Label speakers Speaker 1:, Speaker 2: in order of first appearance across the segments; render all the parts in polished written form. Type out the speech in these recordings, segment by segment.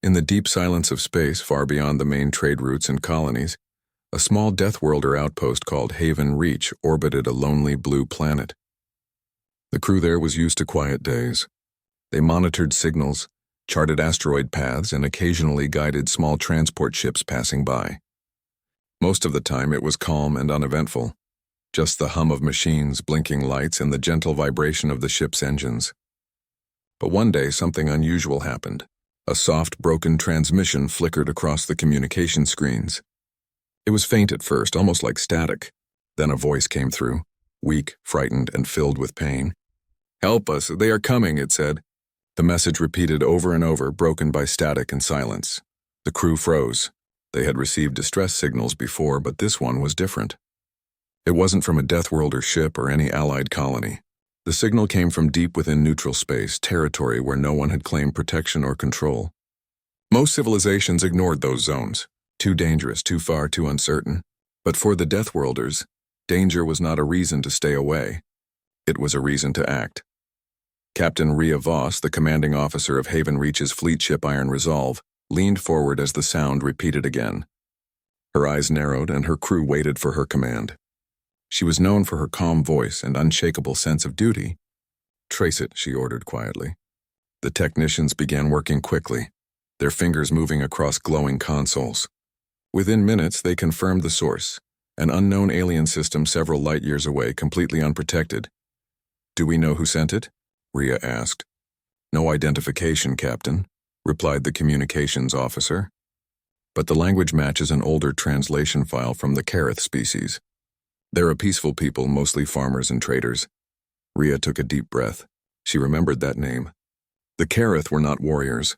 Speaker 1: In the deep silence of space, far beyond the main trade routes and colonies, a small Deathworlder outpost called Haven Reach orbited a lonely blue planet. The crew there was used to quiet days. They monitored signals, charted asteroid paths, and occasionally guided small transport ships passing by. Most of the time it was calm and uneventful, just the hum of machines, blinking lights, and the gentle vibration of the ship's engines. But one day something unusual happened. A soft, broken transmission flickered across the communication screens. It was faint at first, almost like static. Then a voice came through, weak, frightened, and filled with pain. "Help us, they are coming," it said. The message repeated over and over, broken by static and silence. The crew froze. They had received distress signals before, but this one was different. It wasn't from a Deathworlder ship or any allied colony. The signal came from deep within neutral space, territory where no one had claimed protection or control. Most civilizations ignored those zones. Too dangerous, too far, too uncertain. But for the Deathworlders, danger was not a reason to stay away. It was a reason to act. Captain Rhea Voss, the commanding officer of Haven Reach's fleet ship Iron Resolve, leaned forward as the sound repeated again. Her eyes narrowed and her crew waited for her command. She was known for her calm voice and unshakable sense of duty. "Trace it," she ordered quietly. The technicians began working quickly, their fingers moving across glowing consoles. Within minutes, they confirmed the source, an unknown alien system several light years away, completely unprotected. "Do we know who sent it?" Rhea asked. "No identification, Captain," replied the communications officer. "But the language matches an older translation file from the Kareth species. They're a peaceful people, mostly farmers and traders." Rhea took a deep breath. She remembered that name. The Kareth were not warriors.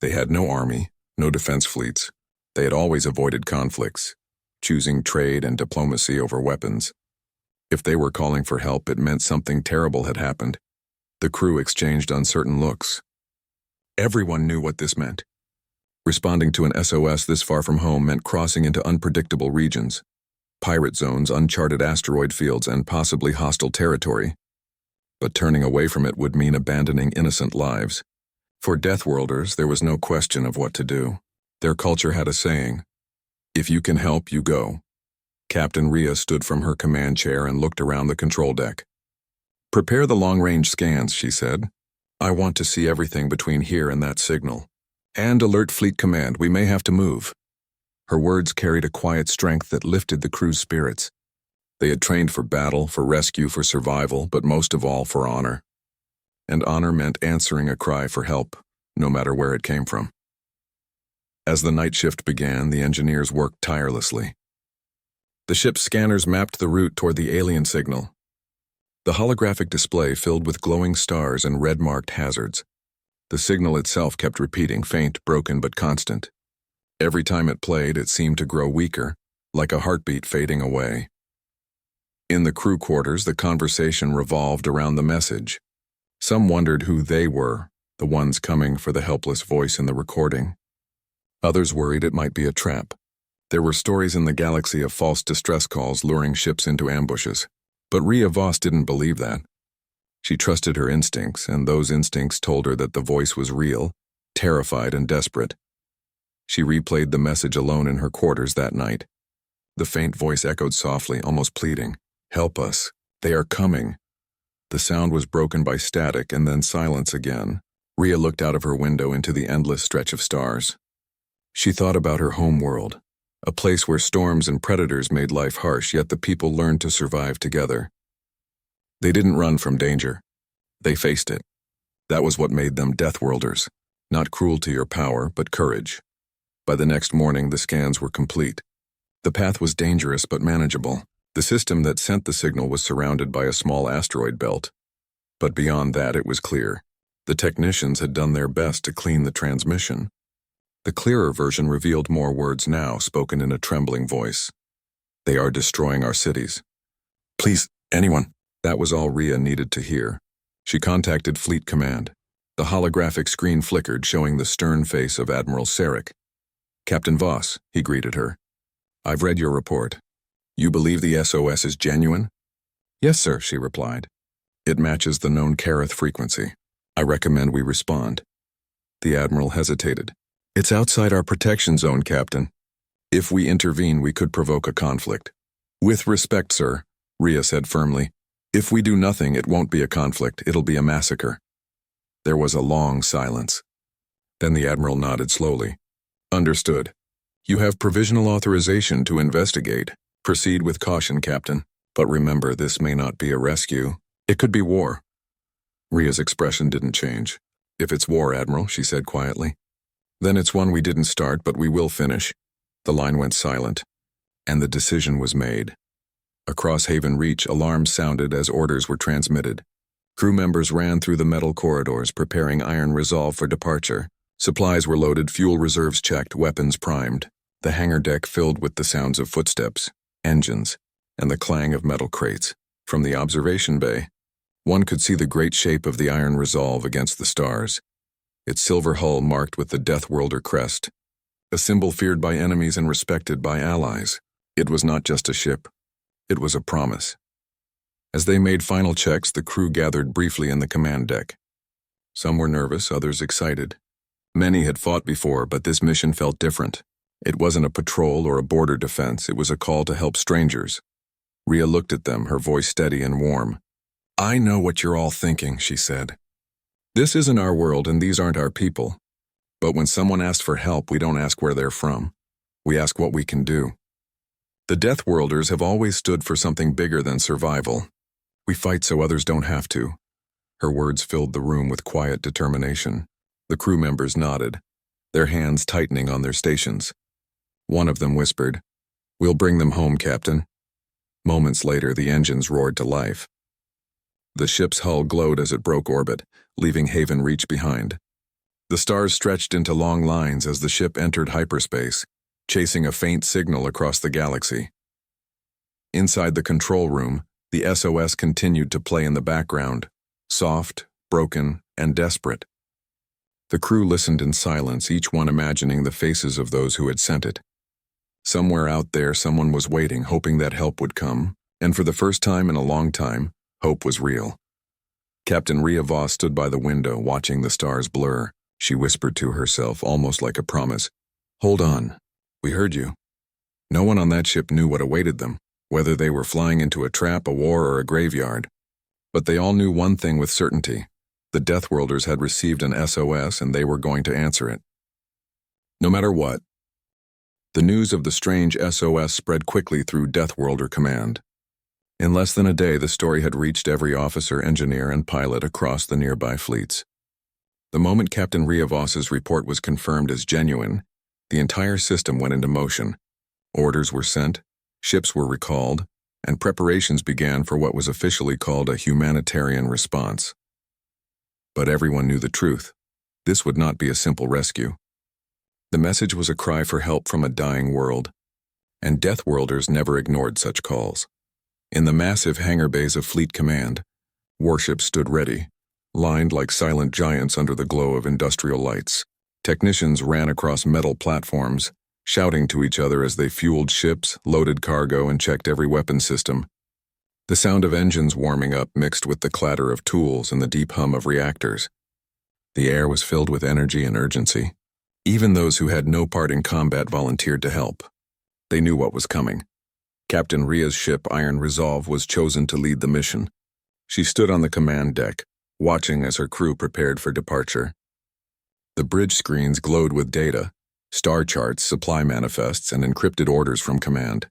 Speaker 1: They had no army, no defense fleets. They had always avoided conflicts, choosing trade and diplomacy over weapons. If they were calling for help, it meant something terrible had happened. The crew exchanged uncertain looks. Everyone knew what this meant. Responding to an SOS this far from home meant crossing into unpredictable regions. Pirate zones, uncharted asteroid fields, and possibly hostile territory. But turning away from it would mean abandoning innocent lives. For Deathworlders, there was no question of what to do. Their culture had a saying, "If you can help, you go." Captain Rhea stood from her command chair and looked around the control deck. "Prepare the long-range scans," she said. "I want to see everything between here and that signal. And alert Fleet Command, we may have to move." Her words carried a quiet strength that lifted the crew's spirits. They had trained for battle, for rescue, for survival, but most of all for honor. And honor meant answering a cry for help, no matter where it came from. As the night shift began, the engineers worked tirelessly. The ship's scanners mapped the route toward the alien signal. The holographic display filled with glowing stars and red-marked hazards. The signal itself kept repeating, faint, broken, but constant. Every time it played, it seemed to grow weaker, like a heartbeat fading away. In the crew quarters, the conversation revolved around the message. Some wondered who they were, the ones coming for the helpless voice in the recording. Others worried it might be a trap. There were stories in the galaxy of false distress calls luring ships into ambushes. But Rhea Voss didn't believe that. She trusted her instincts, and those instincts told her that the voice was real, terrified and desperate. She replayed the message alone in her quarters that night. The faint voice echoed softly, almost pleading. "Help us. They are coming." The sound was broken by static and then silence again. Rhea looked out of her window into the endless stretch of stars. She thought about her home world, a place where storms and predators made life harsh, yet the people learned to survive together. They didn't run from danger. They faced it. That was what made them Deathworlders. Not cruelty or power, but courage. By the next morning, the scans were complete. The path was dangerous but manageable. The system that sent the signal was surrounded by a small asteroid belt. But beyond that, it was clear. The technicians had done their best to clean the transmission. The clearer version revealed more words now, spoken in a trembling voice. "They are destroying our cities. Please, anyone." That was all Rhea needed to hear. She contacted Fleet Command. The holographic screen flickered, showing the stern face of Admiral Sarek. "Captain Voss," he greeted her. "I've read your report. You believe the SOS is genuine?" "Yes, sir," she replied. "It matches the known Kareth frequency. I recommend we respond." The Admiral hesitated. It's outside our protection zone, Captain. If we intervene, we could provoke a conflict. With respect, sir, Rhea said firmly. If we do nothing, it won't be a conflict, it'll be a massacre. There was a long silence. Then the Admiral nodded slowly. Understood. You have provisional authorization to investigate. Proceed with caution, Captain. But remember, this may not be a rescue. It could be war. Rhea's expression didn't change. If it's war, Admiral, she said quietly. Then it's one we didn't start, but we will finish. The line went silent, and the decision was made. Across Haven Reach, alarms sounded as orders were transmitted. Crew members ran through the metal corridors, preparing iron resolve for departure. Supplies were loaded, fuel reserves checked, weapons primed. The hangar deck filled with the sounds of footsteps, engines, and the clang of metal crates. From the observation bay, one could see the great shape of the iron resolve against the stars, its silver hull marked with the Deathworlder crest, a symbol feared by enemies and respected by allies. It was not just a ship. It was a promise. As they made final checks, the crew gathered briefly in the command deck. Some were nervous, others excited. Many had fought before, but this mission felt different. It wasn't a patrol or a border defense, it was a call to help strangers. Rhea looked at them, her voice steady and warm. I know what you're all thinking, she said. This isn't our world and these aren't our people. But when someone asks for help, we don't ask where they're from. We ask what we can do. The Deathworlders have always stood for something bigger than survival. We fight so others don't have to. Her words filled the room with quiet determination. The crew members nodded, their hands tightening on their stations. One of them whispered, We'll bring them home, Captain. Moments later, the engines roared to life. The ship's hull glowed as it broke orbit, leaving Haven Reach behind. The stars stretched into long lines as the ship entered hyperspace, chasing a faint signal across the galaxy. Inside the control room, the SOS continued to play in the background, soft, broken, and desperate. The crew listened in silence, each one imagining the faces of those who had sent it. Somewhere out there, someone was waiting, hoping that help would come, and for the first time in a long time, hope was real. Captain Rhea Voss stood by the window, watching the stars blur. She whispered to herself, almost like a promise. Hold on. We heard you. No one on that ship knew what awaited them, whether they were flying into a trap, a war, or a graveyard. But they all knew one thing with certainty. The Deathworlders had received an SOS and they were going to answer it. No matter what. The news of the strange SOS spread quickly through Deathworlder Command. In less than a day, the story had reached every officer, engineer, and pilot across the nearby fleets. The moment Captain Rhea Voss's report was confirmed as genuine, the entire system went into motion. Orders were sent, ships were recalled, and preparations began for what was officially called a humanitarian response. But everyone knew the truth. This would not be a simple rescue. The message was a cry for help from a dying world, and Deathworlders never ignored such calls. In the massive hangar bays of Fleet Command, warships stood ready, lined like silent giants under the glow of industrial lights. Technicians ran across metal platforms, shouting to each other as they fueled ships, loaded cargo, and checked every weapon system. The sound of engines warming up mixed with the clatter of tools and the deep hum of reactors. The air was filled with energy and urgency. Even those who had no part in combat volunteered to help. They knew what was coming. Captain Rhea's ship, Iron Resolve, was chosen to lead the mission. She stood on the command deck, watching as her crew prepared for departure. The bridge screens glowed with data, star charts, supply manifests, and encrypted orders from command.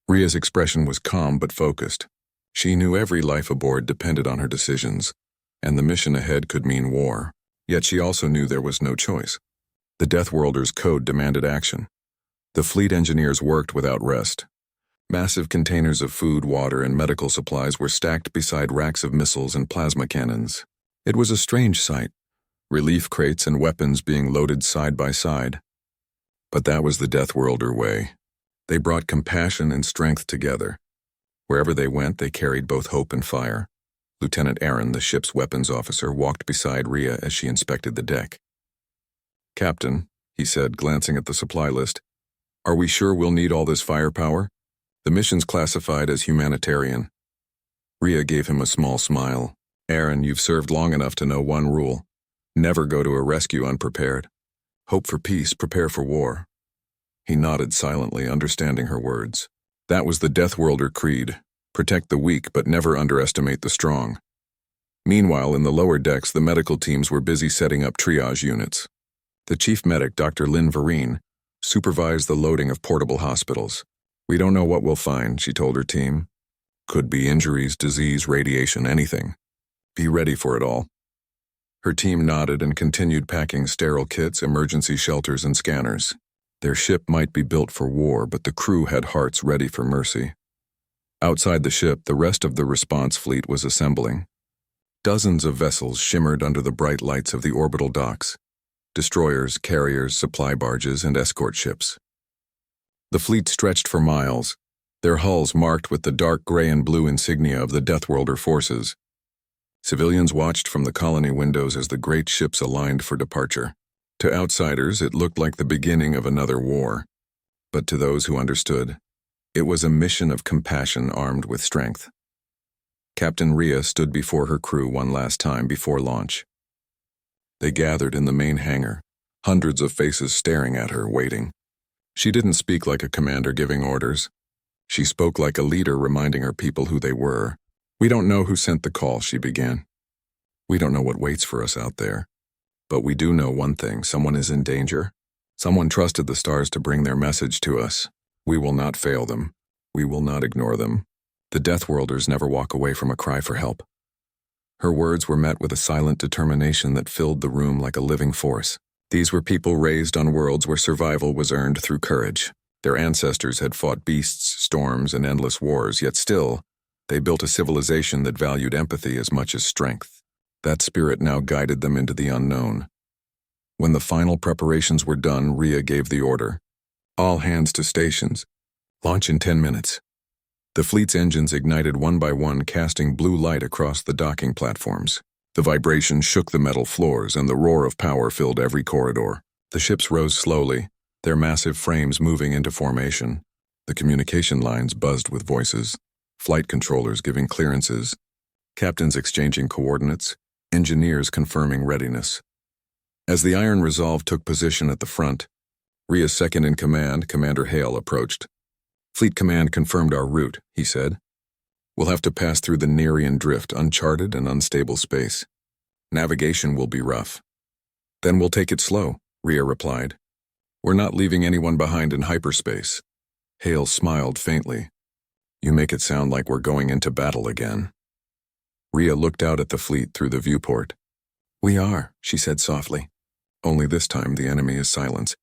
Speaker 1: Rhea's expression was calm but focused. She knew every life aboard depended on her decisions, and the mission ahead could mean war. Yet she also knew there was no choice. The Deathworlders' code demanded action. The fleet engineers worked without rest. Massive containers of food, water, and medical supplies were stacked beside racks of missiles and plasma cannons. It was a strange sight, relief crates and weapons being loaded side by side. But that was the Deathworlder way. They brought compassion and strength together. Wherever they went, they carried both hope and fire. Lieutenant Aaron, the ship's weapons officer, walked beside Rhea as she inspected the deck. "Captain," he said, glancing at the supply list, "are we sure we'll need all this firepower? The mission's classified as humanitarian." Rhea gave him a small smile. "Aaron, you've served long enough to know one rule. Never go to a rescue unprepared. Hope for peace, prepare for war. He nodded silently, understanding her words. That was the Deathworlder creed. Protect the weak, but never underestimate the strong. Meanwhile, in the lower decks, the medical teams were busy setting up triage units. The chief medic, Dr. Lynn Vereen, supervised the loading of portable hospitals. We don't know what we'll find, she told her team. Could be injuries, disease, radiation, anything. Be ready for it all. Her team nodded and continued packing sterile kits, emergency shelters, and scanners. Their ship might be built for war, but the crew had hearts ready for mercy. Outside the ship, the rest of the response fleet was assembling. Dozens of vessels shimmered under the bright lights of the orbital docks. Destroyers, carriers, supply barges, and escort ships. The fleet stretched for miles, their hulls marked with the dark gray and blue insignia of the Deathworlder forces. Civilians watched from the colony windows as the great ships aligned for departure. To outsiders, it looked like the beginning of another war. But to those who understood, it was a mission of compassion armed with strength. Captain Rhea stood before her crew one last time before launch. They gathered in the main hangar, hundreds of faces staring at her, waiting. She didn't speak like a commander giving orders. She spoke like a leader reminding her people who they were. We don't know who sent the call, she began. We don't know what waits for us out there. But we do know one thing, someone is in danger. Someone trusted the stars to bring their message to us. We will not fail them. We will not ignore them. The Deathworlders never walk away from a cry for help. Her words were met with a silent determination that filled the room like a living force. These were people raised on worlds where survival was earned through courage. Their ancestors had fought beasts, storms, and endless wars, yet still, they built a civilization that valued empathy as much as strength. That spirit now guided them into the unknown. When the final preparations were done, Rhea gave the order. All hands to stations. Launch in 10 minutes. The fleet's engines ignited one by one, casting blue light across the docking platforms. The vibration shook the metal floors, and the roar of power filled every corridor. The ships rose slowly, their massive frames moving into formation. The communication lines buzzed with voices, flight controllers giving clearances, captains exchanging coordinates, engineers confirming readiness. As the Iron Resolve took position at the front, Rhea's second-in-command, Commander Hale, approached. Fleet Command confirmed our route, he said. We'll have to pass through the Nerean Drift, uncharted and unstable space. Navigation will be rough. Then we'll take it slow, Rhea replied. We're not leaving anyone behind in hyperspace. Hale smiled faintly. You make it sound like we're going into battle again. Rhea looked out at the fleet through the viewport. We are, she said softly. Only this time the enemy is silence,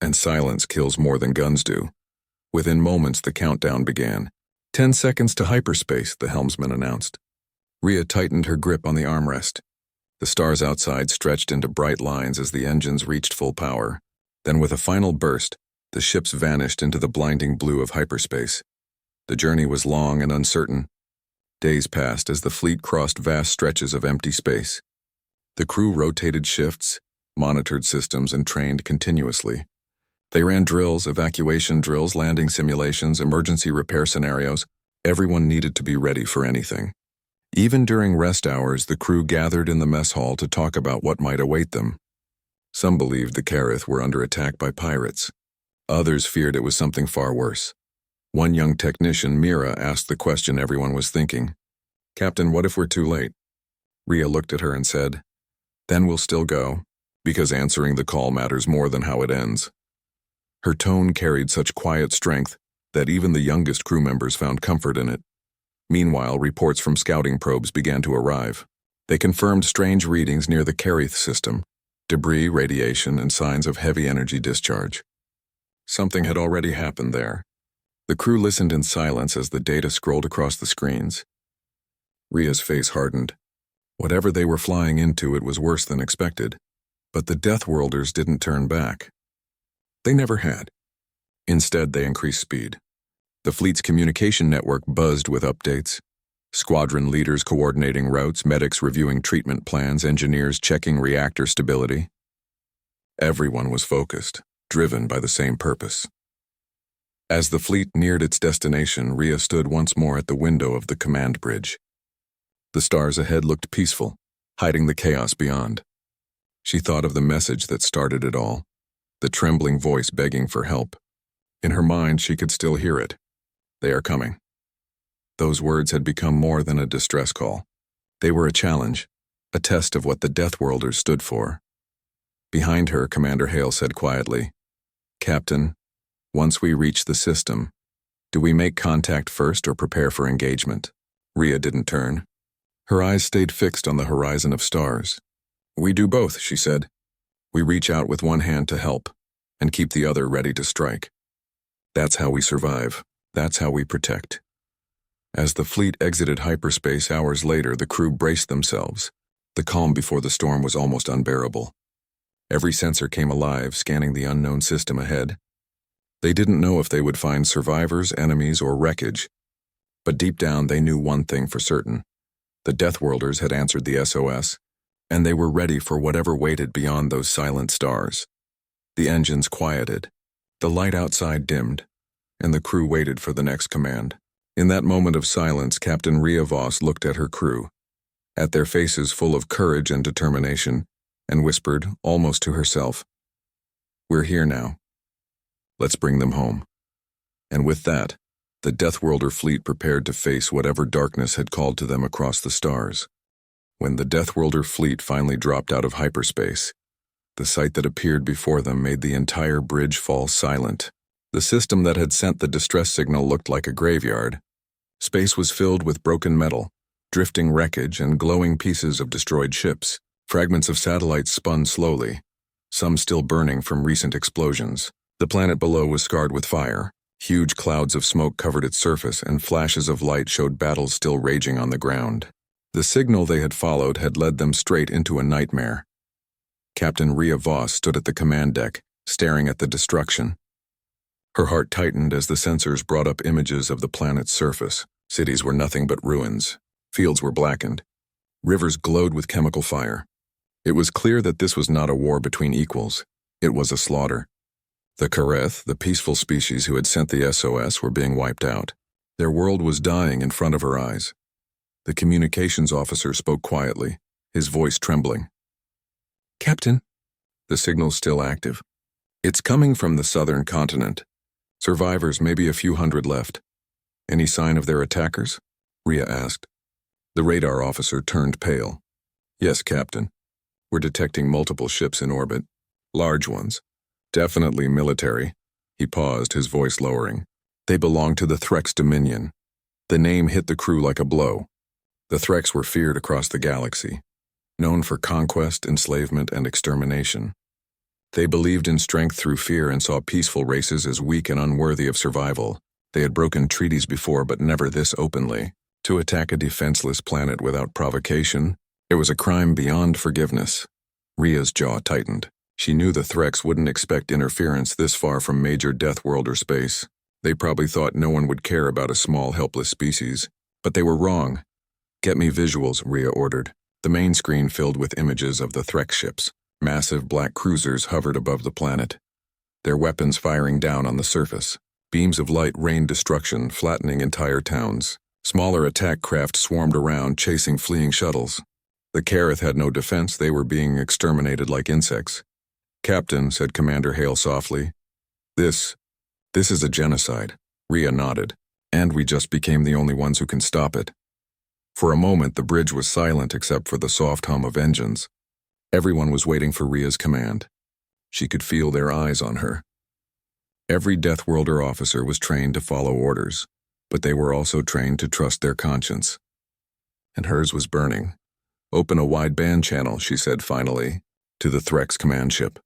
Speaker 1: and silence kills more than guns do. Within moments the countdown began. 10 seconds to hyperspace, the helmsman announced. Rhea tightened her grip on the armrest. The stars outside stretched into bright lines as the engines reached full power. Then with a final burst, the ships vanished into the blinding blue of hyperspace. The journey was long and uncertain. Days passed as the fleet crossed vast stretches of empty space. The crew rotated shifts, monitored systems, and trained continuously. They ran drills, evacuation drills, landing simulations, emergency repair scenarios. Everyone needed to be ready for anything. Even during rest hours, the crew gathered in the mess hall to talk about what might await them. Some believed the Kareth were under attack by pirates. Others feared it was something far worse. One young technician, Mira, asked the question everyone was thinking. Captain, what if we're too late? Rhea looked at her and said, Then we'll still go, because answering the call matters more than how it ends. Her tone carried such quiet strength that even the youngest crew members found comfort in it. Meanwhile, reports from scouting probes began to arrive. They confirmed strange readings near the Kareth system, debris, radiation, and signs of heavy energy discharge. Something had already happened there. The crew listened in silence as the data scrolled across the screens. Rhea's face hardened. Whatever they were flying into, it was worse than expected. But the Deathworlders didn't turn back. They never had. Instead, they increased speed. The fleet's communication network buzzed with updates. Squadron leaders coordinating routes, medics reviewing treatment plans, engineers checking reactor stability. Everyone was focused, driven by the same purpose. As the fleet neared its destination, Rhea stood once more at the window of the command bridge. The stars ahead looked peaceful, hiding the chaos beyond. She thought of the message that started it all. the trembling voice begging for help. In her mind, she could still hear it. "They are coming." Those words had become more than a distress call. They were a challenge, a test of what the Deathworlders stood for. Behind her, Commander Hale said quietly, "Captain, once we reach the system, do we make contact first or prepare for engagement?" Rhea didn't turn. Her eyes stayed fixed on the horizon of stars. "We do both," she said. "We reach out with one hand to help, and keep the other ready to strike. That's how we survive. That's how we protect." As the fleet exited hyperspace hours later, the crew braced themselves. The calm before the storm was almost unbearable. Every sensor came alive, scanning the unknown system ahead. They didn't know if they would find survivors, enemies, or wreckage. But deep down, they knew one thing for certain. The Deathworlders had answered the SOS, and they were ready for whatever waited beyond those silent stars. The engines quieted. The light outside dimmed, and the crew waited for the next command. In that moment of silence, Captain Rhea Voss looked at her crew, at their faces full of courage and determination, and whispered, almost to herself, "We're here now. Let's bring them home." And with that, the Deathworlder fleet prepared to face whatever darkness had called to them across the stars. When the Deathworlder fleet finally dropped out of hyperspace, the sight that appeared before them made the entire bridge fall silent. The system that had sent the distress signal looked like a graveyard. Space was filled with broken metal, drifting wreckage, and glowing pieces of destroyed ships. Fragments of satellites spun slowly, some still burning from recent explosions. The planet below was scarred with fire. Huge clouds of smoke covered its surface, and flashes of light showed battles still raging on the ground. The signal they had followed had led them straight into a nightmare. Captain Rhea Voss stood at the command deck, staring at the destruction. Her heart tightened as the sensors brought up images of the planet's surface. Cities were nothing but ruins. Fields were blackened. Rivers glowed with chemical fire. It was clear that this was not a war between equals. It was a slaughter. The Kareth, the peaceful species who had sent the SOS, were being wiped out. Their world was dying in front of her eyes. The communications officer spoke quietly, his voice trembling. "Captain." "The signal's still active. It's coming from the southern continent. Survivors, maybe a few hundred left. Any sign of their attackers?" Rhea asked. The radar officer turned pale. "Yes, Captain. We're detecting multiple ships in orbit. Large ones. Definitely military." He paused, his voice lowering. "They belong to the Threx Dominion." The name hit the crew like a blow. The Threx were feared across the galaxy, known for conquest, enslavement, and extermination. They believed in strength through fear and saw peaceful races as weak and unworthy of survival. They had broken treaties before, but never this openly. To attack a defenseless planet without provocation, it was a crime beyond forgiveness. Rhea's jaw tightened. She knew the Threx wouldn't expect interference this far from major Deathworlder space. They probably thought no one would care about a small, helpless species. But they were wrong. "Get me visuals," Rhea ordered. The main screen filled with images of the Threx ships. Massive black cruisers hovered above the planet, their weapons firing down on the surface. Beams of light rained destruction, flattening entire towns. Smaller attack craft swarmed around, chasing fleeing shuttles. The Kareth had no defense. They were being exterminated like insects. "Captain," said Commander Hale softly, This is a genocide." Rhea nodded. "And we just became the only ones who can stop it." For a moment, the bridge was silent except for the soft hum of engines. Everyone was waiting for Rhea's command. She could feel their eyes on her. Every Deathworlder officer was trained to follow orders, but they were also trained to trust their conscience. And hers was burning. "Open a wideband channel," she said finally, to the Threx command ship.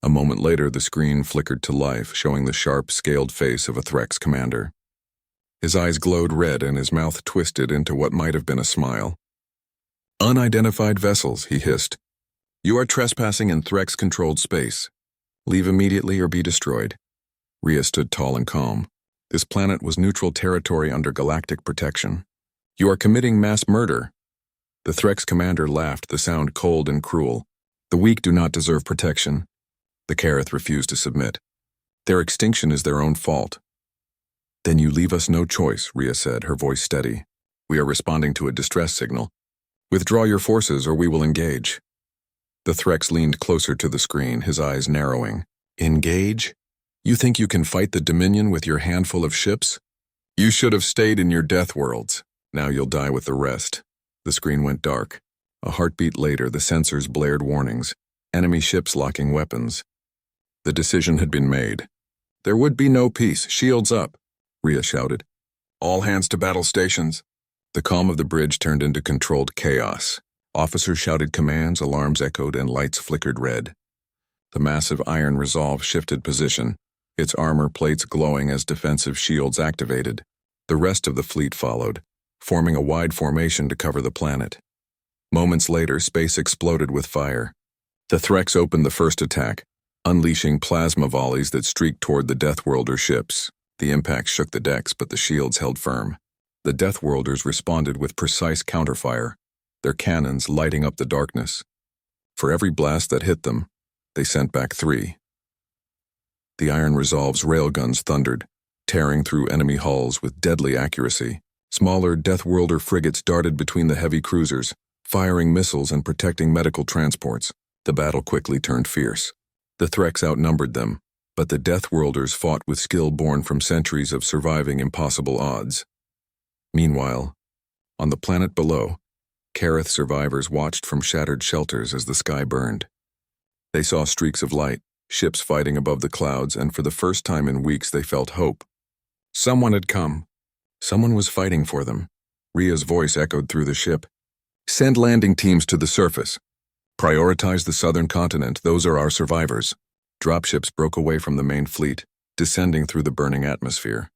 Speaker 1: A moment later, the screen flickered to life, showing the sharp, scaled face of a Threx commander. His eyes glowed red and his mouth twisted into what might have been a smile. "Unidentified vessels," he hissed. "You are trespassing in Threx-controlled space. Leave immediately or be destroyed." Rhea stood tall and calm. This planet was neutral territory under galactic protection. "You are committing mass murder." The Threx commander laughed, the sound cold and cruel. "The weak do not deserve protection." The Kareth refused to submit. "Their extinction is their own fault." "Then you leave us no choice," Rhea said, her voice steady. "We are responding to a distress signal. Withdraw your forces or we will engage." The Threx leaned closer to the screen, his eyes narrowing. Engage? You think you can fight the Dominion with your handful of ships? You should have stayed in your death worlds. Now you'll die with the rest. The screen went dark. A heartbeat later, the sensors blared warnings. Enemy ships locking weapons. The decision had been made. There would be no peace. Shields up, Rhea shouted. All hands to battle stations. The calm of the bridge turned into controlled chaos. Officers shouted commands, alarms echoed, and lights flickered red. The massive iron resolve shifted position, its armor plates glowing as defensive shields activated. The rest of the fleet followed, forming a wide formation to cover the planet. Moments later, space exploded with fire. The Threx opened the first attack, unleashing plasma volleys that streaked toward the Deathworlder ships. The impact shook the decks, but the shields held firm. The Deathworlders responded with precise counterfire, their cannons lighting up the darkness. For every blast that hit them, they sent back 3. The Iron Resolve's railguns thundered, tearing through enemy hulls with deadly accuracy. Smaller Deathworlder frigates darted between the heavy cruisers, firing missiles and protecting medical transports. The battle quickly turned fierce. The Threx outnumbered them, but the Deathworlders fought with skill born from centuries of surviving impossible odds. Meanwhile, on the planet below, Kareth survivors watched from shattered shelters as the sky burned. They saw streaks of light, ships fighting above the clouds, and for the first time in weeks they felt hope. Someone had come. Someone was fighting for them. Rhea's voice echoed through the ship. Send landing teams to the surface. Prioritize the southern continent. Those are our survivors. Dropships broke away from the main fleet, descending through the burning atmosphere.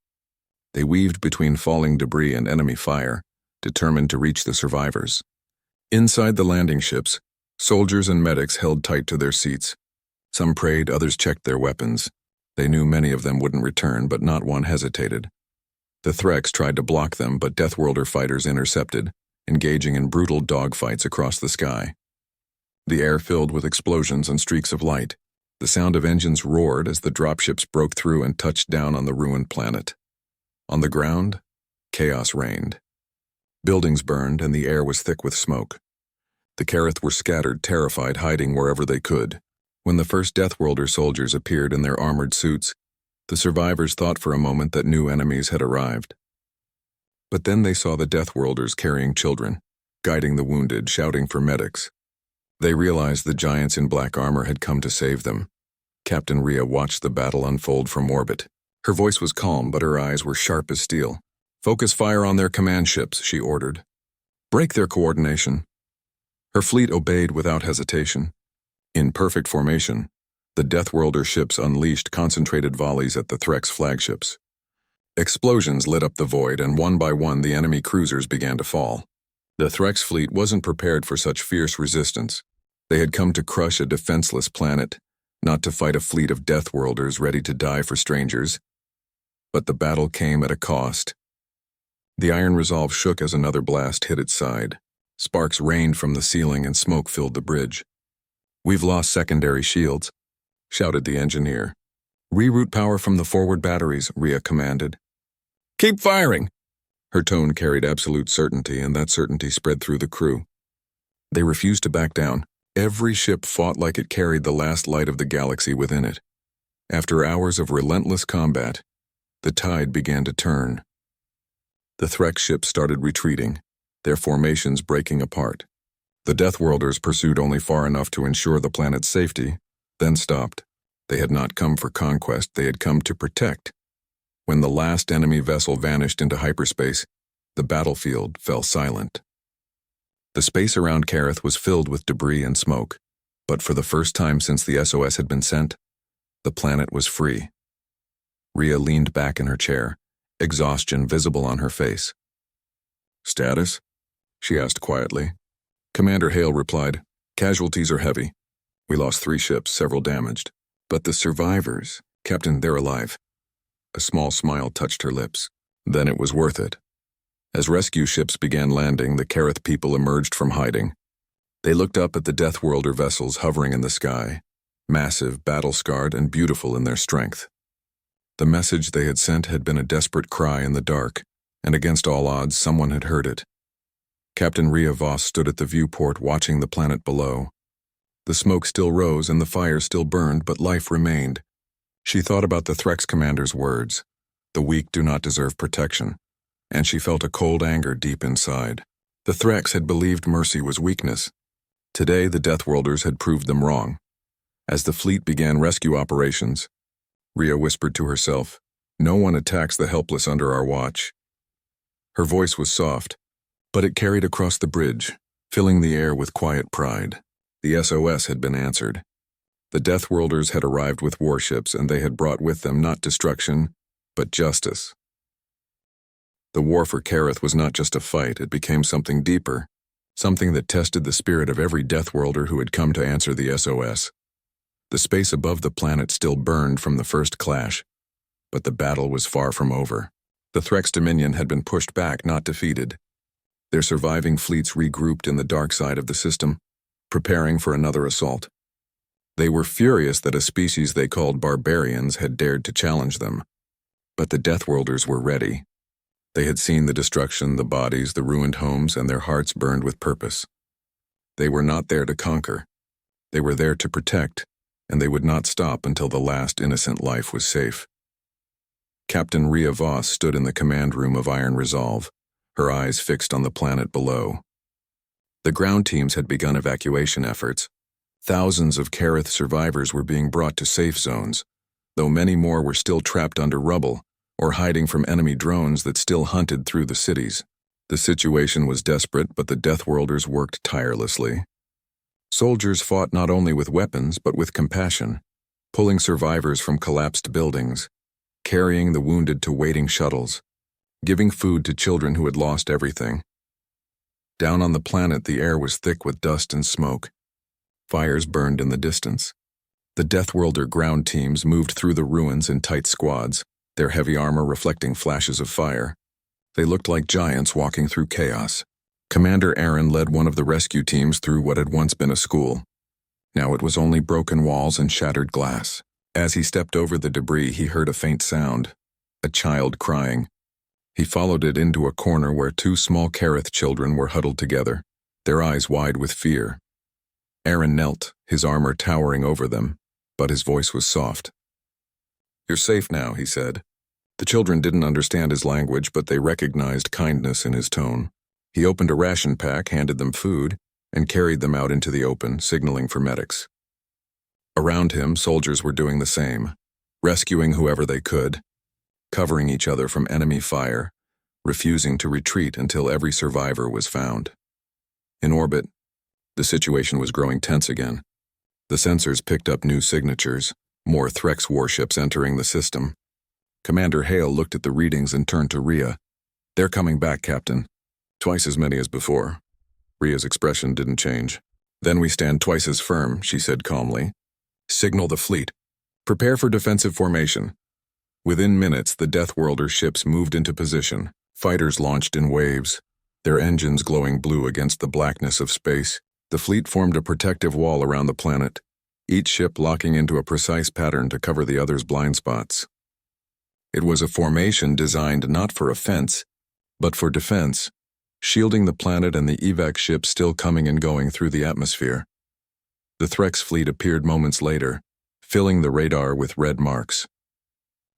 Speaker 1: They weaved between falling debris and enemy fire, determined to reach the survivors. Inside the landing ships, soldiers and medics held tight to their seats. Some prayed, others checked their weapons. They knew many of them wouldn't return, but not one hesitated. The Threx tried to block them, but Deathworlder fighters intercepted, engaging in brutal dogfights across the sky. The air filled with explosions and streaks of light. The sound of engines roared as the dropships broke through and touched down on the ruined planet. On the ground, chaos reigned. Buildings burned and the air was thick with smoke. The Kareth were scattered, terrified, hiding wherever they could. When the first Deathworlder soldiers appeared in their armored suits, the survivors thought for a moment that new enemies had arrived. But then they saw the Deathworlders carrying children, guiding the wounded, shouting for medics. They realized the giants in black armor had come to save them. Captain Rhea watched the battle unfold from orbit. Her voice was calm, but her eyes were sharp as steel. Focus fire on their command ships, she ordered. Break their coordination. Her fleet obeyed without hesitation. In perfect formation, the Deathworlder ships unleashed concentrated volleys at the Threx flagships. Explosions lit up the void, and one by one the enemy cruisers began to fall. The Threx fleet wasn't prepared for such fierce resistance. They had come to crush a defenseless planet, not to fight a fleet of Deathworlders ready to die for strangers. But the battle came at a cost. The Iron Resolve shook as another blast hit its side. Sparks rained from the ceiling and smoke filled the bridge. We've lost secondary shields, shouted the engineer. Reroute power from the forward batteries, Rhea commanded. Keep firing! Her tone carried absolute certainty, and that certainty spread through the crew. They refused to back down. Every ship fought like it carried the last light of the galaxy within it. After hours of relentless combat, the tide began to turn. The Threx ships started retreating, their formations breaking apart. The Deathworlders pursued only far enough to ensure the planet's safety, then stopped. They had not come for conquest, they had come to protect. When the last enemy vessel vanished into hyperspace, the battlefield fell silent. The space around Kareth was filled with debris and smoke, but for the first time since the SOS had been sent, the planet was free. Rhea leaned back in her chair, exhaustion visible on her face. Status? She asked quietly. Commander Hale replied, Casualties are heavy. We lost 3 ships, several damaged. But the survivors, Captain, they're alive. A small smile touched her lips. Then it was worth it. As rescue ships began landing, the Kareth people emerged from hiding. They looked up at the Deathworlder vessels hovering in the sky, massive, battle-scarred, and beautiful in their strength. The message they had sent had been a desperate cry in the dark, and against all odds, someone had heard it. Captain Rhea Voss stood at the viewport watching the planet below. The smoke still rose and the fire still burned, but life remained, She thought about the Threx commander's words, "The weak do not deserve protection," and she felt a cold anger deep inside. The Threx had believed mercy was weakness. Today, the Deathworlders had proved them wrong. As the fleet began rescue operations, Rhea whispered to herself, "No one attacks the helpless under our watch." Her voice was soft, but it carried across the bridge, filling the air with quiet pride. The SOS had been answered. The Deathworlders had arrived with warships, and they had brought with them not destruction, but justice. The war for Kareth was not just a fight, it became something deeper, something that tested the spirit of every Deathworlder who had come to answer the SOS. The space above the planet still burned from the first clash, but the battle was far from over. The Threx Dominion had been pushed back, not defeated. Their surviving fleets regrouped in the dark side of the system, preparing for another assault. They were furious that a species they called barbarians had dared to challenge them. But the Deathworlders were ready. They had seen the destruction, the bodies, the ruined homes, and their hearts burned with purpose. They were not there to conquer. They were there to protect, and they would not stop until the last innocent life was safe. Captain Rhea Voss stood in the command room of Iron Resolve, her eyes fixed on the planet below. The ground teams had begun evacuation efforts. Thousands of Kareth survivors were being brought to safe zones, though many more were still trapped under rubble or hiding from enemy drones that still hunted through the cities. The situation was desperate, but the Deathworlders worked tirelessly. Soldiers fought not only with weapons but with compassion, pulling survivors from collapsed buildings, carrying the wounded to waiting shuttles, giving food to children who had lost everything. Down on the planet, the air was thick with dust and smoke. Fires burned in the distance. The Deathworlder ground teams moved through the ruins in tight squads, their heavy armor reflecting flashes of fire. They looked like giants walking through chaos. Commander Aaron led one of the rescue teams through what had once been a school. Now it was only broken walls and shattered glass. As he stepped over the debris, he heard a faint sound, a child crying. He followed it into a corner where two small Kareth children were huddled together, their eyes wide with fear. Aaron knelt, his armor towering over them, but his voice was soft. "You're safe now," he said. The children didn't understand his language, but they recognized kindness in his tone. He opened a ration pack, handed them food, and carried them out into the open, signaling for medics. Around him, soldiers were doing the same, rescuing whoever they could, covering each other from enemy fire, refusing to retreat until every survivor was found. In orbit, the situation was growing tense again. The sensors picked up new signatures, more Threx warships entering the system. Commander Hale looked at the readings and turned to Rhea. "They're coming back, Captain. Twice as many as before." Rhea's expression didn't change. "Then we stand twice as firm," she said calmly. "Signal the fleet. Prepare for defensive formation." Within minutes, the Deathworlder ships moved into position. Fighters launched in waves, their engines glowing blue against the blackness of space. The fleet formed a protective wall around the planet, each ship locking into a precise pattern to cover the other's blind spots. It was a formation designed not for offense, but for defense, shielding the planet and the evac ships still coming and going through the atmosphere. The Threx fleet appeared moments later, filling the radar with red marks.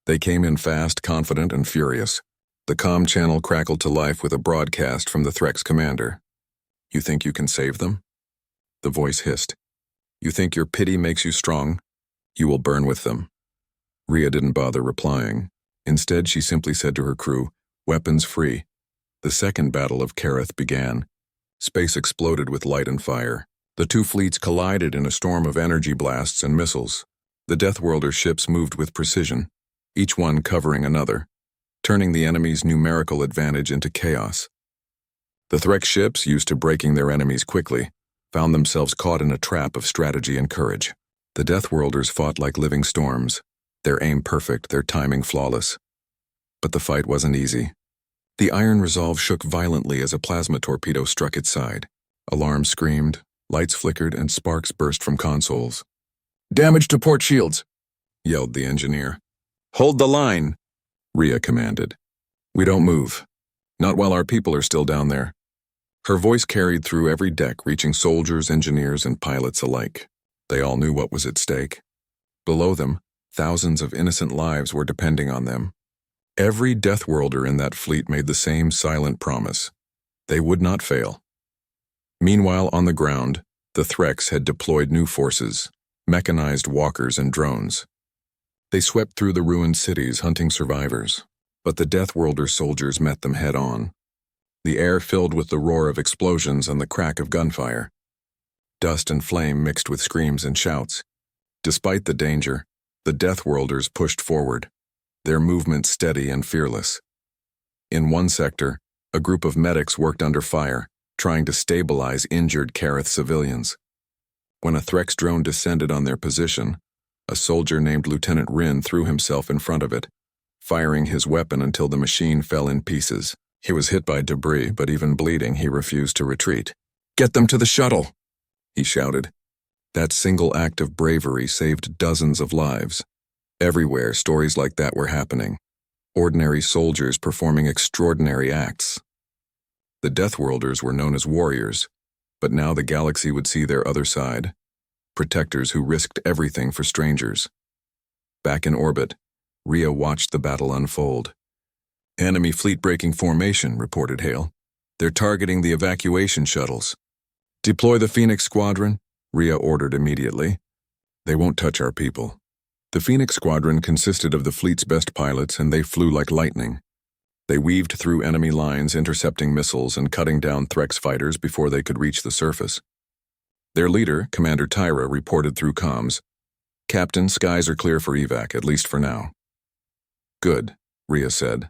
Speaker 1: They came in fast, confident, and furious. The comm channel crackled to life with a broadcast from the Threx commander. "You think you can save them?" The voice hissed. "You think your pity makes you strong? You will burn with them." Rhea didn't bother replying. Instead, she simply said to her crew, "Weapons free." The second battle of Kareth began. Space exploded with light and fire. The two fleets collided in a storm of energy blasts and missiles. The Deathworlder ships moved with precision, each one covering another, turning the enemy's numerical advantage into chaos. The Threx ships, used to breaking their enemies quickly, found themselves caught in a trap of strategy and courage. The Deathworlders fought like living storms, their aim perfect, their timing flawless. But the fight wasn't easy. The Iron Resolve shook violently as a plasma torpedo struck its side. Alarms screamed, lights flickered, and sparks burst from consoles. "Damage to port shields," yelled the engineer. "Hold the line," Rhea commanded. "We don't move. Not while our people are still down there." Her voice carried through every deck, reaching soldiers, engineers, and pilots alike. They all knew what was at stake. Below them, Thousands of innocent lives were depending on them. Every Deathworlder in that fleet made the same silent promise. They would not fail. Meanwhile, on the ground, the Threx had deployed new forces, mechanized walkers and drones. They swept through the ruined cities hunting survivors, but the Deathworlder soldiers met them head-on. The air filled with the roar of explosions and the crack of gunfire. Dust and flame mixed with screams and shouts. Despite the danger, the Deathworlders pushed forward, their movement steady and fearless. In one sector, a group of medics worked under fire, trying to stabilize injured Kareth civilians. When a Threx drone descended on their position, a soldier named Lieutenant Rin threw himself in front of it, firing his weapon until the machine fell in pieces. He was hit by debris, but even bleeding, he refused to retreat. "Get them to the shuttle!" he shouted. That single act of bravery saved dozens of lives. Everywhere, stories like that were happening. Ordinary soldiers performing extraordinary acts. The Deathworlders were known as warriors, but now the galaxy would see their other side. Protectors who risked everything for strangers. Back in orbit, Rhea watched the battle unfold. "Enemy fleet breaking formation," reported Hale. "They're targeting the evacuation shuttles." "Deploy the Phoenix Squadron," Rhea ordered immediately. "They won't touch our people." The Phoenix Squadron consisted of the fleet's best pilots, and they flew like lightning. They weaved through enemy lines, intercepting missiles and cutting down Threx fighters before they could reach the surface. Their leader, Commander Tyra, reported through comms, "Captain, skies are clear for evac, at least for now." "Good," Rhea said.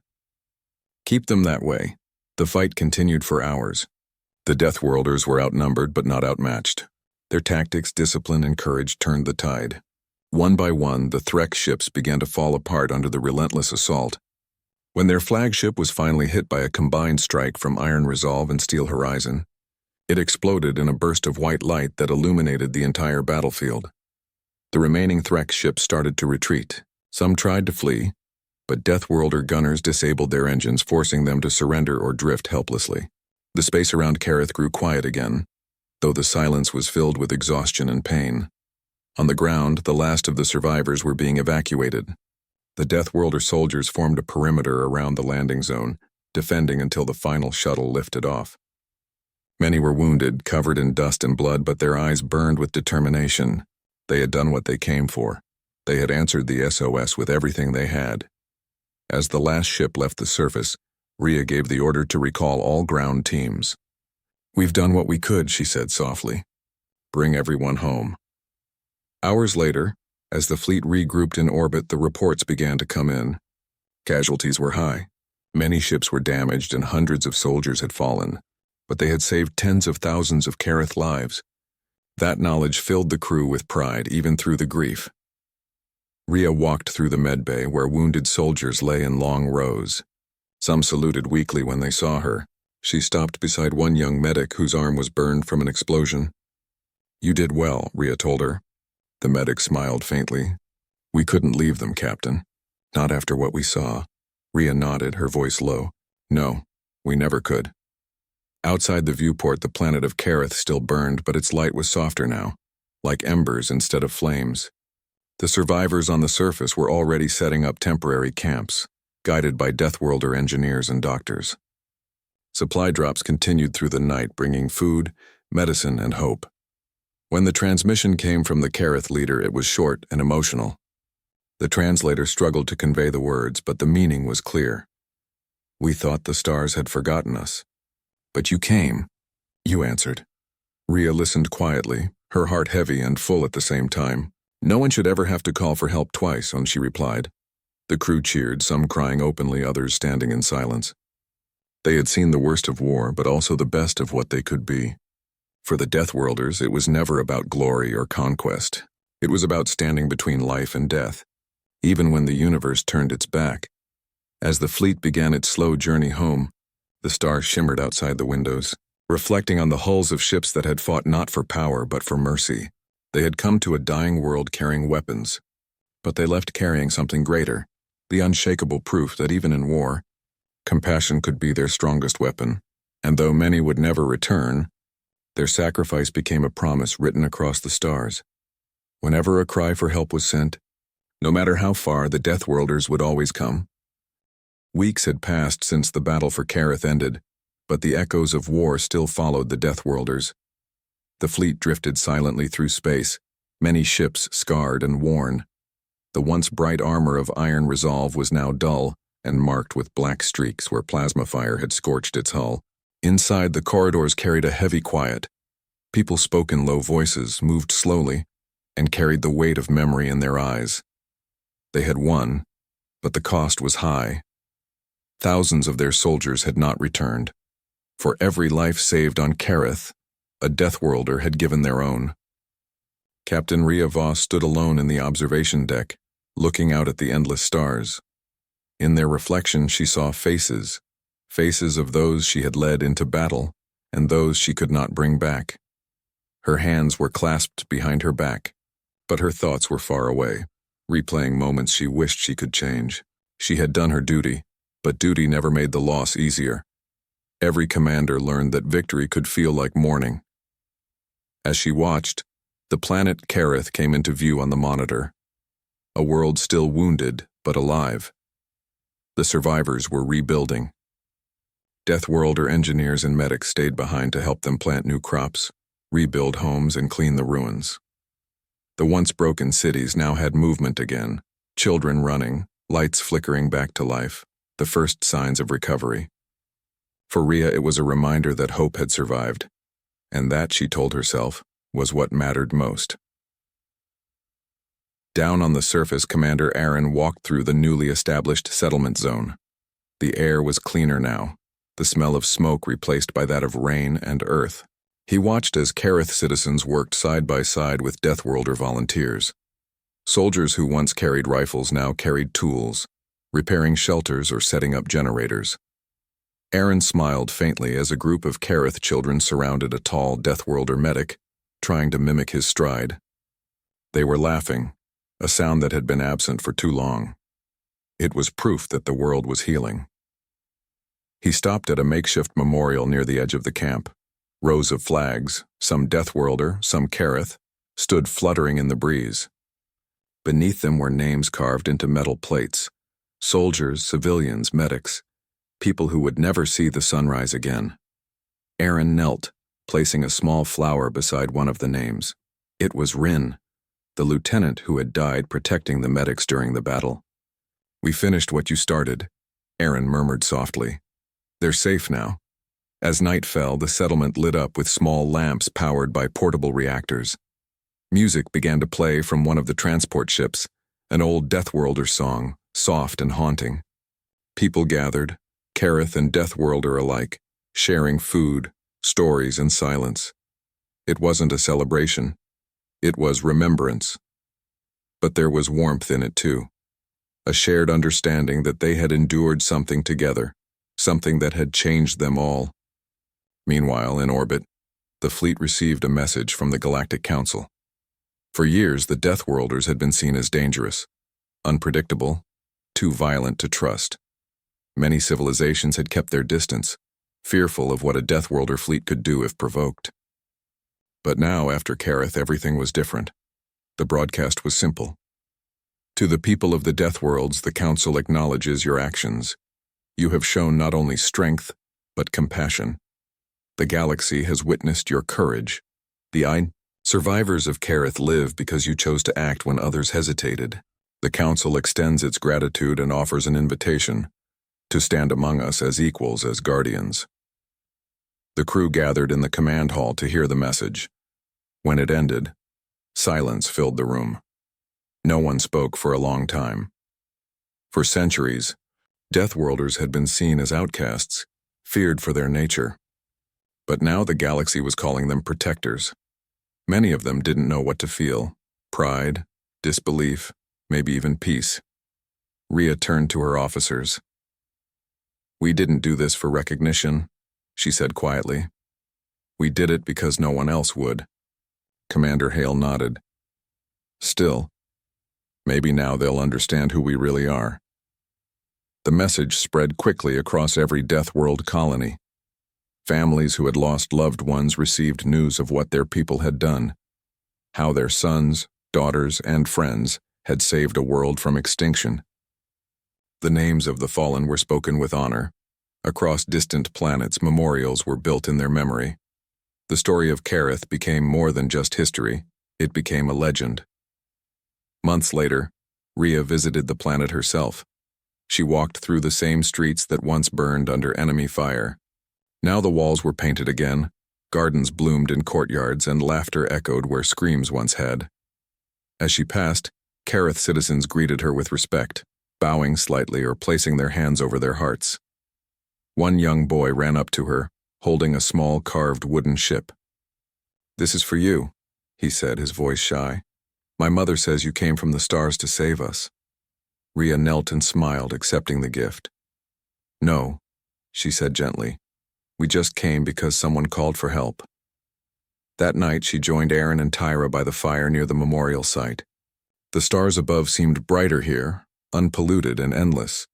Speaker 1: "Keep them that way." The fight continued for hours. The Deathworlders were outnumbered but not outmatched. Their tactics, discipline, and courage turned the tide. One by one, the Threx ships began to fall apart under the relentless assault. When their flagship was finally hit by a combined strike from Iron Resolve and Steel Horizon, it exploded in a burst of white light that illuminated the entire battlefield. The remaining Threx ships started to retreat. Some tried to flee, but Deathworlder gunners disabled their engines, forcing them to surrender or drift helplessly. The space around Kareth grew quiet again, though the silence was filled with exhaustion and pain. On the ground, the last of the survivors were being evacuated. The Deathworlder soldiers formed a perimeter around the landing zone, defending until the final shuttle lifted off. Many were wounded, covered in dust and blood, but their eyes burned with determination. They had done what they came for. They had answered the SOS with everything they had. As the last ship left the surface, Rhea gave the order to recall all ground teams. "We've done what we could," she said softly. "Bring everyone home." Hours later, as the fleet regrouped in orbit, the reports began to come in. Casualties were high. Many ships were damaged and hundreds of soldiers had fallen, but they had saved tens of thousands of Kareth lives. That knowledge filled the crew with pride, even through the grief. Rhea walked through the medbay where wounded soldiers lay in long rows. Some saluted weakly when they saw her. She stopped beside one young medic whose arm was burned from an explosion. "You did well," Rhea told her. The medic smiled faintly. "We couldn't leave them, Captain. Not after what we saw." Rhea nodded, her voice low. "No, we never could." Outside the viewport, the planet of Kareth still burned, but its light was softer now, like embers instead of flames. The survivors on the surface were already setting up temporary camps, guided by Deathworlder engineers and doctors. Supply drops continued through the night, bringing food, medicine, and hope. When the transmission came from the Kareth leader, it was short and emotional. The translator struggled to convey the words, but the meaning was clear. "We thought the stars had forgotten us. But you came," you answered. Rhea listened quietly, her heart heavy and full at the same time. "No one should ever have to call for help twice," she replied. The crew cheered, some crying openly, others standing in silence. They had seen the worst of war, but also the best of what they could be. For the Deathworlders, it was never about glory or conquest. It was about standing between life and death, even when the universe turned its back. As the fleet began its slow journey home, the stars shimmered outside the windows, reflecting on the hulls of ships that had fought not for power but for mercy. They had come to a dying world carrying weapons, but they left carrying something greater, the unshakable proof that even in war, compassion could be their strongest weapon. And though many would never return, their sacrifice became a promise written across the stars. Whenever a cry for help was sent, No matter how far, the Deathworlders would always come. Weeks had passed since the battle for Kareth ended, but the echoes of war still followed the Deathworlders. The fleet drifted silently through space, many ships scarred and worn. The once bright armor of iron resolve was now dull and marked with black streaks where plasma fire had scorched its hull. Inside, the corridors carried a heavy quiet. People spoke in low voices, moved slowly, and carried the weight of memory in their eyes. They had won, but the cost was high. Thousands of their soldiers had not returned. For every life saved on Kareth, a Deathworlder had given their own. Captain Rhea Voss stood alone in the observation deck, looking out at the endless stars. In their reflection, she saw faces of those she had led into battle and those she could not bring back. Her hands were clasped behind her back, but her thoughts were far away, replaying moments she wished she could change. She had done her duty, but duty never made the loss easier. Every commander learned that victory could feel like mourning. As she watched, the planet Kareth came into view on the monitor. A world still wounded, but alive. The survivors were rebuilding. Deathworlder engineers and medics stayed behind to help them plant new crops, rebuild homes, and clean the ruins. The once broken cities now had movement again, children running, lights flickering back to life, the first signs of recovery. For Rhea, it was a reminder that hope had survived, and that, she told herself, was what mattered most. Down on the surface, Commander Aaron walked through the newly established settlement zone. The air was cleaner now, the smell of smoke replaced by that of rain and earth. He watched as Kareth citizens worked side by side with Deathworlder volunteers. Soldiers who once carried rifles now carried tools, repairing shelters or setting up generators. Aaron smiled faintly as a group of Kareth children surrounded a tall Deathworlder medic, trying to mimic his stride. They were laughing, a sound that had been absent for too long. It was proof that the world was healing. He stopped at a makeshift memorial near the edge of the camp. Rows of flags, some Deathworlder, some Kareth, stood fluttering in the breeze. Beneath them were names carved into metal plates. Soldiers, civilians, medics, people who would never see the sunrise again. Aaron knelt, placing a small flower beside one of the names. It was Rin, the lieutenant who had died protecting the medics during the battle. "We finished what you started," Aaron murmured softly. "They're safe now." As night fell, the settlement lit up with small lamps powered by portable reactors. Music began to play from one of the transport ships, an old Deathworlder song, soft and haunting. People gathered, Kareth and Deathworlder alike, sharing food, stories, and silence. It wasn't a celebration. It was remembrance. But there was warmth in it too. A shared understanding that they had endured something together, something that had changed them all. Meanwhile, in orbit, the fleet received a message from the Galactic Council. For years, the Deathworlders had been seen as dangerous, unpredictable, too violent to trust. Many civilizations had kept their distance, fearful of what a Deathworlder fleet could do if provoked. But now, after Kareth, everything was different. The broadcast was simple. "To the people of the Deathworlds, the Council acknowledges your actions. You have shown not only strength, but compassion. The galaxy has witnessed your courage. The survivors of Kareth live because you chose to act when others hesitated. The Council extends its gratitude and offers an invitation to stand among us as equals, as guardians." The crew gathered in the command hall to hear the message. When it ended, silence filled the room. No one spoke for a long time. For centuries, Deathworlders had been seen as outcasts, feared for their nature. But now the galaxy was calling them protectors. Many of them didn't know what to feel: pride, disbelief, maybe even peace. Rhea turned to her officers. "We didn't do this for recognition," she said quietly. "We did it because no one else would." Commander Hale nodded. "Still, maybe now they'll understand who we really are." The message spread quickly across every Deathworld colony. Families who had lost loved ones received news of what their people had done, how their sons, daughters, and friends had saved a world from extinction. The names of the fallen were spoken with honor. Across distant planets, memorials were built in their memory. The story of Kareth became more than just history, it became a legend. Months later, Rhea visited the planet herself. She walked through the same streets that once burned under enemy fire. Now the walls were painted again, gardens bloomed in courtyards, and laughter echoed where screams once had. As she passed, Kareth citizens greeted her with respect, bowing slightly or placing their hands over their hearts. One young boy ran up to her, holding a small carved wooden ship. "This is for you," he said, his voice shy. "My mother says you came from the stars to save us." Rhea knelt and smiled, accepting the gift. "No," she said gently. "We just came because someone called for help." That night she joined Aaron and Tyra by the fire near the memorial site. The stars above seemed brighter here, unpolluted and endless.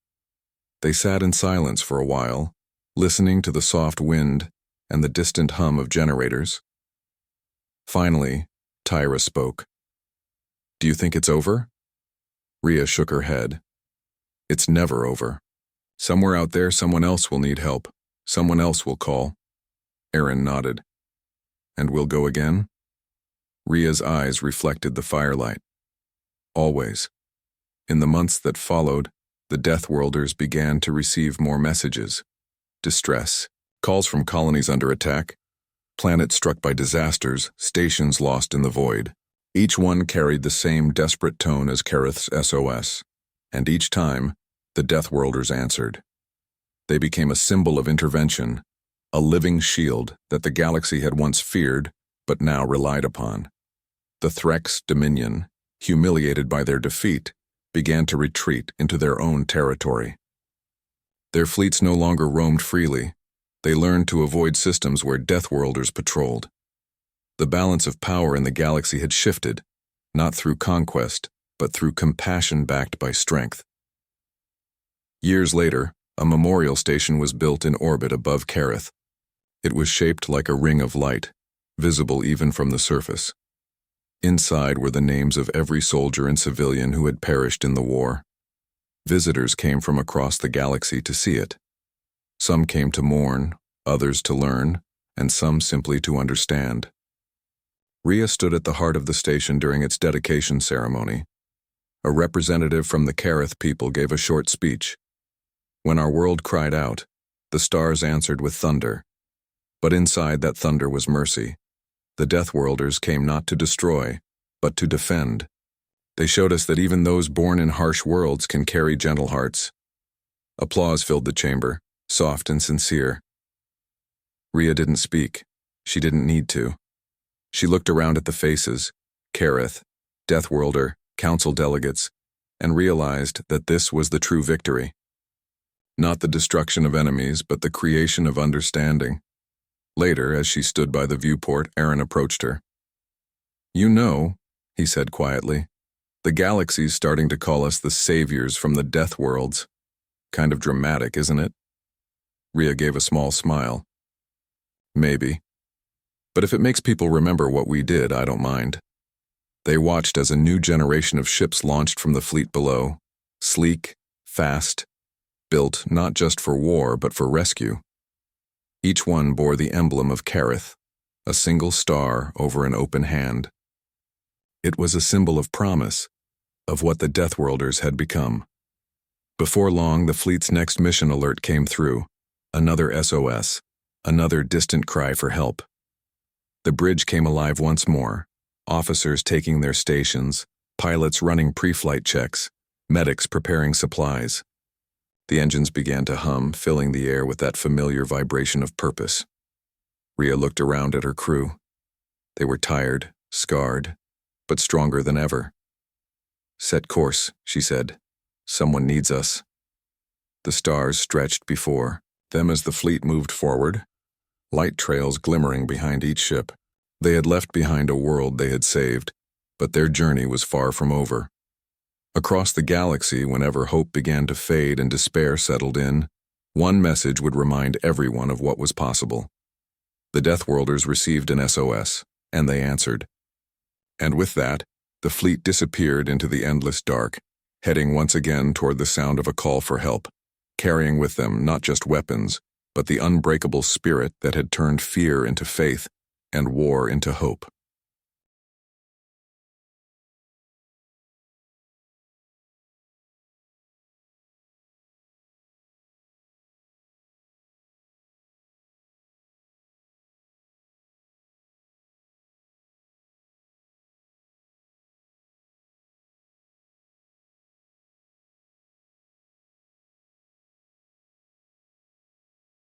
Speaker 1: They sat in silence for a while, listening to the soft wind and the distant hum of generators. Finally, Tyra spoke. "Do you think it's over?" Rhea shook her head. "It's never over. Somewhere out there, someone else will need help. Someone else will call." Aaron nodded. "And we'll go again?" Rhea's eyes reflected the firelight. "Always." In the months that followed, the Deathworlders began to receive more messages. Distress, calls from colonies under attack, planets struck by disasters, stations lost in the void. Each one carried the same desperate tone as Kareth's SOS, and each time, the Deathworlders answered. They became a symbol of intervention, a living shield that the galaxy had once feared but now relied upon. The Threk's dominion, humiliated by their defeat, began to retreat into their own territory. Their fleets no longer roamed freely. They learned to avoid systems where Deathworlders patrolled. The balance of power in the galaxy had shifted, not through conquest, but through compassion backed by strength. Years later, a memorial station was built in orbit above Kareth. It was shaped like a ring of light, visible even from the surface. Inside were the names of every soldier and civilian who had perished in the war. Visitors came from across the galaxy to see it. Some came to mourn, others to learn, and some simply to understand. Rhea stood at the heart of the station during its dedication ceremony. A representative from the Kareth people gave a short speech. When our world cried out, the stars answered with thunder. But inside that thunder was mercy. The Deathworlders came not to destroy, but to defend. They showed us that even those born in harsh worlds can carry gentle hearts. Applause filled the chamber, soft and sincere. Rhea didn't speak. She didn't need to. She looked around at the faces, Kareth, Deathworlder, council delegates, and realized that this was the true victory. Not the destruction of enemies, but the creation of understanding. Later, as she stood by the viewport, Aaron approached her. "You know," he said quietly, "the galaxy's starting to call us the saviors from the death worlds. Kind of dramatic, isn't it?" Rhea gave a small smile. "Maybe. But if it makes people remember what we did, I don't mind." They watched as a new generation of ships launched from the fleet below, sleek, fast, built not just for war but for rescue. Each one bore the emblem of Kareth, a single star over an open hand. It was a symbol of promise, of what the Deathworlders had become. Before long, the fleet's next mission alert came through, another SOS, another distant cry for help. The bridge came alive once more, officers taking their stations, pilots running pre-flight checks, medics preparing supplies. The engines began to hum, filling the air with that familiar vibration of purpose. Rhea looked around at her crew. They were tired, scarred, but stronger than ever. "Set course," she said. "Someone needs us." The stars stretched before them as the fleet moved forward, light trails glimmering behind each ship. They had left behind a world they had saved, but their journey was far from over. Across the galaxy, whenever hope began to fade and despair settled in, one message would remind everyone of what was possible. The Deathworlders received an SOS, and they answered. And with that, The fleet disappeared into the endless dark, heading once again toward the sound of a call for help, carrying with them not just weapons, but the unbreakable spirit that had turned fear into faith and war into hope.